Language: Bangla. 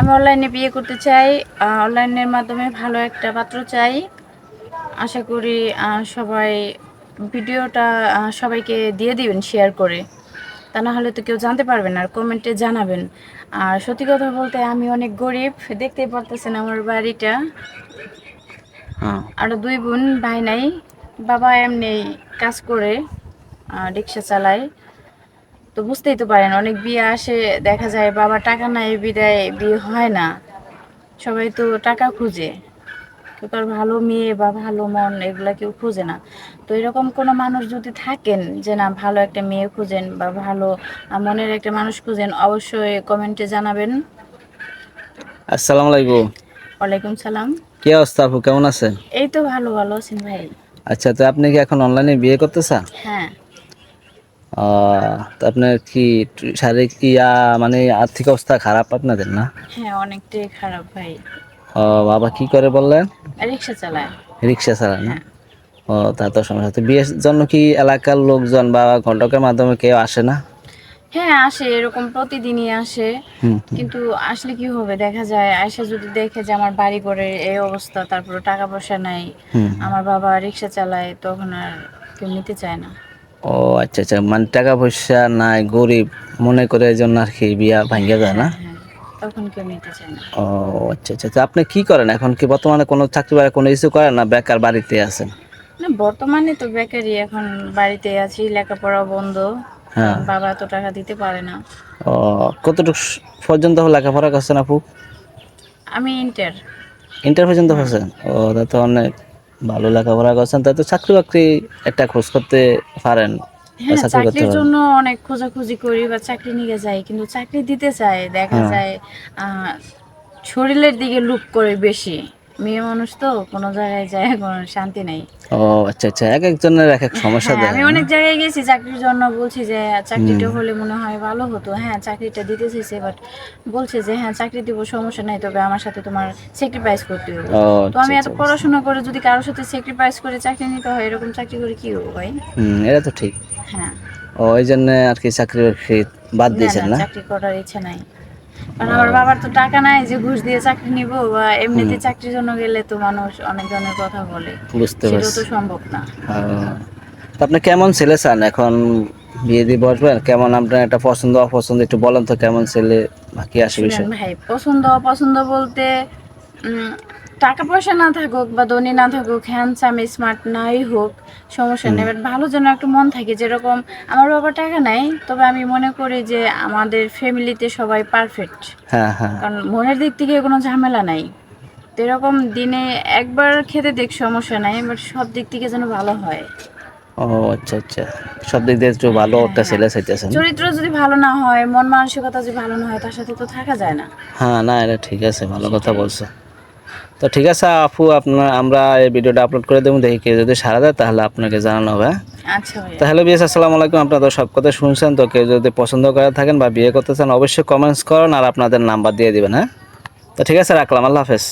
আমি অনলাইনে বিয়ে করতে চাই। অনলাইনের মাধ্যমে ভালো একটা পাত্র চাই। আশা করি সবাই ভিডিওটা সবাইকে দিয়ে দিবেন শেয়ার করে। তা না হলে তো কেউ জানতে পারবে না। আর কমেন্টে জানাবেন। আর সত্যি কথা বলতে আমি অনেক গরিব, দেখতেই পারতেছেন আমার বাড়িটা। হ্যাঁ। আরও 2 বোন, ভাই নাই। বাবা এমনি কাজ করে, রিক্সা চালায়। তো বুঝতেই তো পারেন, অনেক বিয়ে আসে, দেখা যায় বাবা টাকা নাই বিদায় বিয়ে হয় না। সবাই তো টাকা খুঁজে, কেউ তো আর ভালো মেয়ে বা ভালো মন এগুলা কেউ খুঁজে না। তো এরকম কোনো মানুষ যদি থাকেন যে না ভালো একটা মেয়ে খুঁজেন বা ভালো মনের একটা মানুষ খুঁজেন, অবশ্যই কমেন্টে জানাবেন। আসসালামু আলাইকুম। ওয়ালাইকুম সালাম। কি অবস্থা আপু, কেমন আছেন? এই তো ভালো, ভালো আছেন ভাই? আচ্ছা, তো আপনি কি এখন অনলাইনে বিয়ে করতে চান? হ্যাঁ। তো আপনার কি শারীরিক মানে আর্থিক অবস্থা খারাপ আপনাদের, না? হ্যাঁ, অনেকটাই খারাপ ভাই। বাবা কি করে বললেন? রিক্সা চালায়। রিক্সা চালায় না? হ্যাঁ। তা তো সমস্যা। তো বিয়ের জন্য কি এলাকার লোকজন বা ঘটকের মাধ্যমে কেউ আসে না? হ্যাঁ, আসে, এরকম প্রতিদিনই আসে। হুম হুম কিন্তু আসলে কি হবে, দেখা যায় আয়সা যদি দেখে যে আমার বাড়ি ঘরে এই অবস্থা, তারপরে টাকা পয়সা নাই, হুম। আমার বাবা রিক্সা চালায়, তখন আর কেউ নিতে চায় না। ও আচ্ছা আচ্ছা, মানে টাকা পয়সা নাই, গরিব মনে করে এই জন্য আর কি বিয়া ভাঙ্গা যায় না? হ্যাঁ, হ্যাঁ, তখন কেউ নিতে চায় না। ও আচ্ছা আচ্ছা। তো আপনি কি করেন এখন? কি বর্তমানে কোনো চাকরি বাকরি কোনো কিছু করেন, না বেকার বাড়িতে আছেন? না, বর্তমানে তো বেকারই, এখন বাড়িতে আছি, লেখাপড়া বন্ধ। হ্যাঁ। কারণ বাবা তো টাকা দিতে পারে না। ও, কতটুকু পর্যন্ত লেখাপড়া করছেন আপু? আমি ইন্টার। ইন্টার পর্যন্ত হুম। করছেন? ও, তা তো অনেক ভালো লেখাপড়া করছেন। তাই তো চাকরি বাকরি একটা খোঁজ করতে পারেন বা হ্যাঁ, চাকরি করতে চাকরির পারেন। জন্য অনেক খোঁজাখুঁজি করি বা চাকরি নিয়ে যাই, কিন্তু চাকরি দিতে চায়, দেখা হ্যাঁ। যায় আহ, শরীরের দিকে লুক করে বেশি। মেয়ে মানুষ তো কোনো জায়গায় যায় কোনো শান্তি নাই। ও আচ্ছা আচ্ছা, এক একজনের এক এক সমস্যা হ্যাঁ, আমি দেখেন, না? অনেক জায়গায় গেছি চাকরির জন্য, বলছি যে হুম। চাকরিটা হলে মনে হয় ভালো হতো। হ্যাঁ, চাকরিটা দিতে চেয়েছে, বাট বলছে যে হ্যাঁ চাকরি দিব, সমস্যা নাই, তবে আমার সাথে তোমার স্যাক্রিফাইস করতে হবে। ও তো আচ্ছা আমি এত আচ্ছা, বুঝছি। পড়াশোনা করে যদি কারোর সাথে স্যাক্রিফাইস করে চাকরি নিতে হয়, এরকম চাকরি করে কি হবো ভাই? এটা তো ঠিক। হ্যাঁ। ওই জন্য আর কি চাকরি বাকরি বাদ না, দিয়েছেন, না, না? চাকরি করার ইচ্ছা নাই। কারণ আমার ও। বাবার তো টাকা নাই যে ঘুষ দিয়ে চাকরি নিব, বা হুম। এমনিতে চাকরির জন্য গেলে তো মানুষ অনেক ধরনের কথা বলে। বুঝতে সেটাও তো পারছি। সম্ভব না। ও, তো আপনি কেমন ছেলে চান এখন? বিয়ে দিয়ে বসবেন, কেমন আপনার একটা পছন্দ অপছন্দ একটু বলেন তো, কেমন ছেলে বাকি আসে শুনেন বিষয়? ভাই, পছন্দ অপছন্দ বলতে উম, টাকা পয়সা না থাকুক বা ধনী না থাকুক, হ্যান্ডসাম স্মার্ট নাই হোক, সমস্যা হুম। নেই, বাট ভালো যেন একটু মন থাকে। যেরকম আমার বাবা টাকা নাই, তবে আমি মনে করি যে আমাদের ফ্যামিলিতে সবাই পারফেক্ট। হ্যাঁ হ্যাঁ। কারণ মনের দিক থেকে কোনো ঝামেলা নাই। তো এরকম দিনে একবার খেতে দেখ, সমস্যা নাই, বাট সব দিক থেকে যেন ভালো হয়। ও আচ্ছা আচ্ছা, সব দিক দিয়ে একটু ভালো হ্যাঁ, একটা হ্যাঁ। ছেলে চাইতেছেন। চরিত্র যদি ভালো না হয়, মন মানসিকতা যদি ভালো না হয়, তার সাথে তো থাকা যায় না। হ্যাঁ, না এটা ঠিক আছে, ভালো কথা সেটাই। বলছো। তো ঠিক আছে আপু, আমরা এই ভিডিওটা আপলোড করে দেবো, দেখি কেউ যদি সাড়া দেয় তাহলে আপনাকে জানানো হবে, হ্যাঁ? আচ্ছা ভাইয়া। তাহলে বিএস, আসসালামু আলাইকুম। আপনারা তো সব কথা শুনছেন, তো কেউ যদি পছন্দ করে থাকেন বা বিয়ে করতে চান অবশ্যই কমেন্টস করুন আর আপনাদের নাম্বার দিয়ে দিবেন, হ্যাঁ? তো ঠিক আছে, রাখলাম, আল্লাহ হাফেজ।